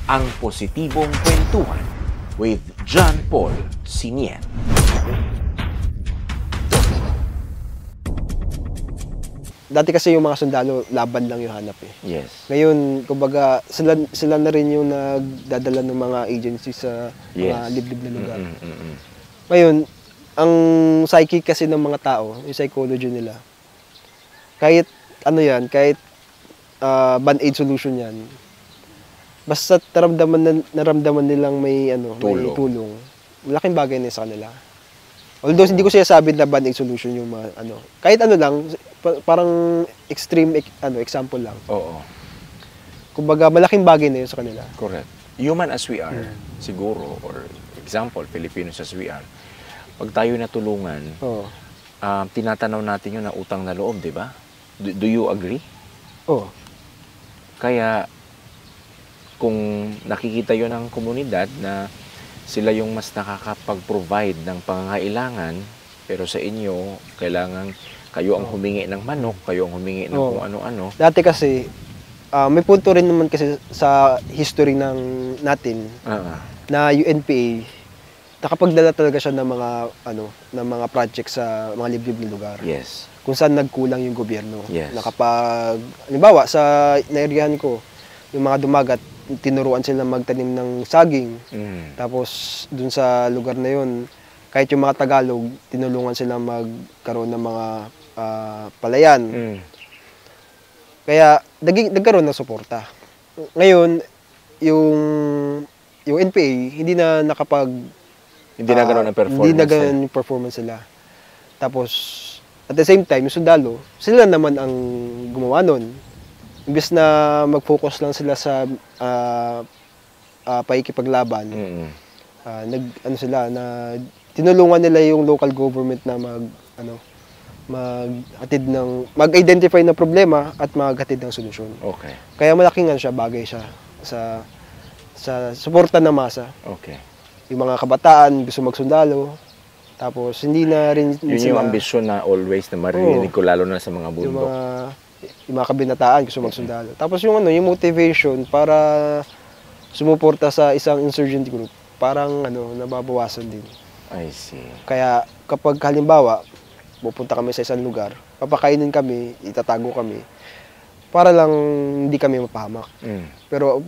Ang positibong kwentuhan with John Paul Siniet. Dati kasi yung mga sundalo, laban lang yung hanap eh. Yes. Ngayon, kumbaga, sila na rin yung nagdadala ng mga agency sa mga liblib na lugar. Ngayon, ang psyche kasi ng mga tao, yung psychology nila, kahit ano yan, kahit band-aid solution yan, basta naramdaman nilang may may tulong, malaking bagay na sa kanila. Although hindi ko sinasabi na band-aid solution yung mga kahit lang, parang extreme example lang. Oo. Kumbaga malaking bagay na yun sa kanila. Correct. Human as we are, siguro, or example, Filipinos as we are, pag tayo natulungan, tinatanaw natin yun na utang na loob, di ba? Do you agree? Oo. Kaya, kung nakikita yun ng komunidad na sila yung mas nakakapag-provide ng pangangailangan, pero sa inyo, kailangan kayo ang humingi ng manok, kayo ang humingi ng kung ano-ano. Dati kasi, may punto rin naman kasi sa history natin na UNPA, nakapagdala talaga siya ng mga project sa mga liblib na lugar. Yes. Kung saan nagkulang yung gobyerno. Yes. Halimbawa, sa nairihan ko, yung mga dumagat, tinuruan sila magtanim ng saging. Tapos, dun sa lugar na yun, kahit yung mga Tagalog, tinulungan sila magkaroon ng mga palayan. Kaya, nagkaroon ng suporta. Ngayon, yung NPA, hindi na nagkaroon ng performance. Hindi nagkaroon ng performance sila. Tapos, at the same time, yung sundalo, sila naman ang gumawa nun. Imbes na mag-focus lang sila sa paikipaglaban, tinulungan nila yung local government na mag-identify ng problema at maghatid ng solusyon. Okay. Kaya malaking bagay siya sa suporta ng masa. Okay. Yung mga kabataan gusto magsundalo, tapos hindi na rin yun yung ambisyon na always na maririnig ko, lalo na sa mga bundok. Yung mga kabinataan gusto magsundalo. Tapos yung motivation para sumuporta sa isang insurgent group, parang nababawasan din. I see. Kaya kapag halimbawa, pupunta kami sa isang lugar, papakainin kami, itatago kami, para lang hindi kami mapahamak. Pero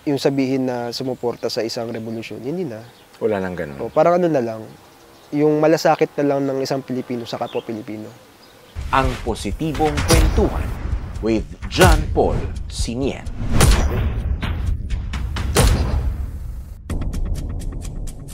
yung sabihin na sumuporta sa isang revolusyon, hindi na. Wala nang ganun. Parang na lang, yung malasakit na lang ng isang Pilipino sa kapwa Pilipino. Ang positibong kwentuhan with John Paul Siniet.